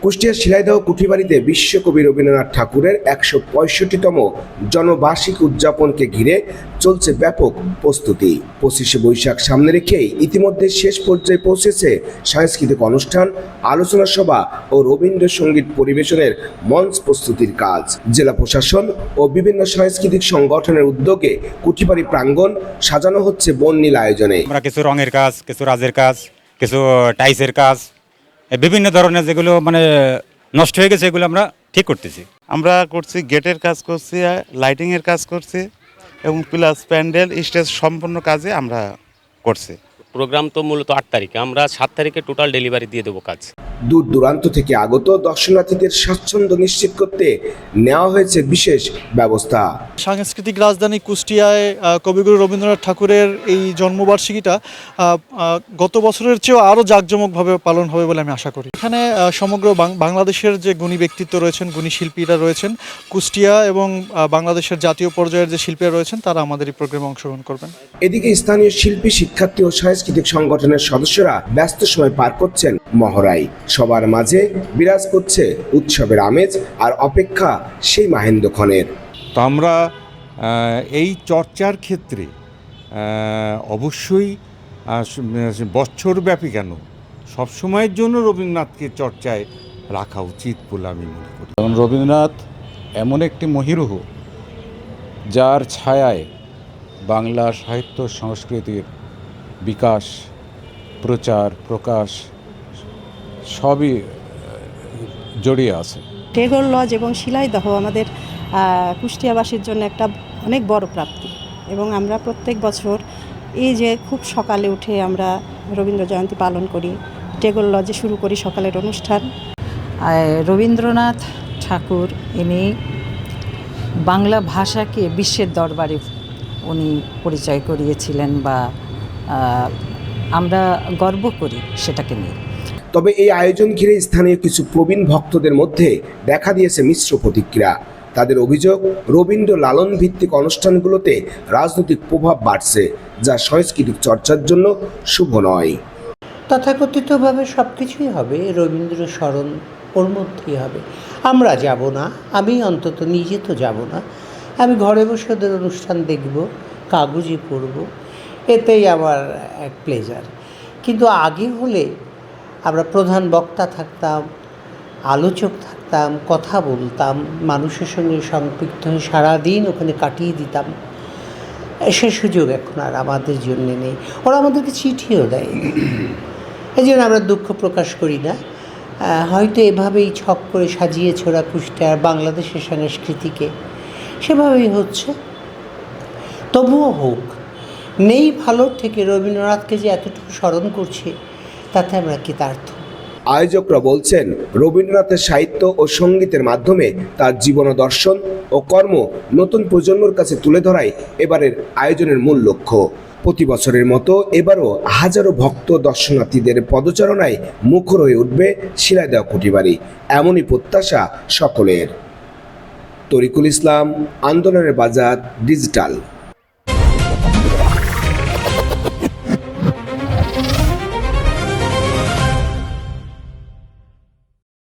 কুষ্টিয়ার শিলাইদহ কুঠিবাড়িতে বিশ্বকবি রবীন্দ্রনাথ ঠাকুরের ১৬৫তম জন্মবার্ষিকী উদযাপনকে ঘিরে চলছে ব্যাপক প্রস্তুতি। ২৫শে বৈশাখ সামনে রেখেই ইতিমধ্যে শেষ পর্যায়ে পৌঁছেছে সাংস্কৃতিক অনুষ্ঠান, আলোচনা সভা ও রবীন্দ্রসঙ্গীত পরিবেশনের মঞ্চ প্রস্তুতির কাজ। জেলা প্রশাসন ও বিভিন্ন সাংস্কৃতিক সংগঠনের উদ্যোগে কুঠিবাড়ি প্রাঙ্গণ সাজানো হচ্ছে বর্ণিল আয়োজনে। আমরা কিছু রঙের কাজ, কিছু রাজের কাজ, কিছু টাইসের কাজ, বিভিন্ন ধরনের যেগুলো নষ্ট হয়ে গেছে এগুলো আমরা ঠিক করতেছি। আমরা করছি গেটের কাজ করছি, লাইটিংয়ের কাজ করছি এবং প্লাস প্যান্ডেল স্টেজ সম্পূর্ণ কাজে আমরা করছি। প্রোগ্রাম তো মূলত ৮ তারিখে, আমরা ৭ তারিখে টোটাল ডেলিভারি দিয়ে দেবো কাজ। দূর দূরান্ত থেকে আগত দর্শনার্থীদের স্বাচ্ছন্দ্য নিশ্চিত করতে নেওয়া হয়েছে বিশেষ ব্যবস্থা। সাংস্কৃতিক রাজধানী কুষ্টিয়ায় কবিগুরু রবীন্দ্রনাথ ঠাকুরের এই জন্মবার্ষিকীটা গত বছরের চেয়েও আরও জাঁকজমকভাবে পালন হবে বলে আমি আশা করি। এখানে সমগ্র বাংলাদেশের যে গুণী ব্যক্তিত্ব রয়েছেন, গুণী শিল্পীরা রয়েছেন, কুষ্টিয়া এবং বাংলাদেশের জাতীয় পর্যায়ের যে শিল্পীরা রয়েছেন তারা আমাদের এই প্রোগ্রামে অংশগ্রহণ করবেন। এদিকে স্থানীয় শিল্পী, শিক্ষার্থী ও সাংস্কৃতিক সংগঠনের সদস্যরা ব্যস্ত সময় পার করছেন মহড়ায়। সবার মাঝে বিরাজ করছে উৎসবের আমেজ আর অপেক্ষা সেই মাহেন্দ্রক্ষণের। তো আমরা এই চর্চার ক্ষেত্রে অবশ্যই বছরব্যাপী কেন সবসময়ের জন্য রবীন্দ্রনাথকে চর্চায় রাখা উচিত বলে আমি মনে করি। কারণ রবীন্দ্রনাথ এমন একটি মহিরুহ যার ছায়ায় বাংলা সাহিত্য সংস্কৃতির বিকাশ, প্রচার, প্রকাশ সবই জড়িয়ে আছে। টেগোর লজ এবং শিলাইদহ আমাদের কুষ্টিয়াবাসীর জন্য একটা অনেক বড় প্রাপ্তি এবং আমরা প্রত্যেক বছর এই যে খুব সকালে উঠে আমরা রবীন্দ্র জয়ন্তী পালন করি, টেগোর লজে শুরু করি সকালের অনুষ্ঠান। রবীন্দ্রনাথ ঠাকুর ইনি বাংলা ভাষাকে বিশ্বের দরবারে উনি পরিচয় করিয়েছিলেন বা আমরা গর্ব করি সেটাকে নিয়ে। তবে এই আয়োজন ঘিরে স্থানীয় কিছু প্রবীণ ভক্তদের মধ্যে দেখা দিয়েছে মিশ্র প্রতিক্রিয়া। তাদের অভিযোগ, রবীন্দ্র লালন ভিত্তিক অনুষ্ঠানগুলোতে রাজনৈতিক প্রভাব বাড়ছে, যা সাংস্কৃতিক চর্চার জন্য শুভ নয়। তথাকথিতভাবে সব কিছুই হবে, রবীন্দ্র স্মরণ ওর মধ্যেই হবে। আমরা যাব না, আমি অন্তত নিজে তো যাব না, আমি ঘরে বসে ওদের অনুষ্ঠান দেখব, কাগজে পড়ব, এতেই আমার এক প্লেজার। কিন্তু আগে হলে আমরা প্রধান বক্তা থাকতাম, আলোচক থাকতাম, কথা বলতাম, মানুষের সঙ্গে সম্পৃক্ত হয়ে সারাদিন ওখানে কাটিয়ে দিতাম। সে সুযোগ এখন আর আমাদের জন্য নেই। ওরা আমাদেরকে চিঠিও দেয়, এই জন্য আমরা দুঃখ প্রকাশ করি না। হয়তো এভাবেই ছক করে সাজিয়ে ছোড়া কুষ্টিয়ার বাংলাদেশের সংস্কৃতিকে সেভাবেই হচ্ছে। তবুও হোক, নেই ভালোর থেকে রবীন্দ্রনাথকে যে এতটুকু স্মরণ করছে তাতে আমরা কৃতার্থ। আয়োজকরা বলছেন, রবীন্দ্রনাথের সাহিত্য ও সঙ্গীতের মাধ্যমে তার জীবন দর্শন ও কর্ম নতুন প্রজন্মের কাছে তুলে ধরাই এবারের আয়োজনের মূল লক্ষ্য। প্রতি বছরের মতো এবারও হাজারো ভক্ত দর্শনার্থীদের পদচারণায় মুখর হয়ে উঠবে শিলাইদহ কুঠিবাড়ি, এমনই প্রত্যাশা সকলের। তরিকুল ইসলাম, আন্দোলনের বাজার, ডিজিটাল।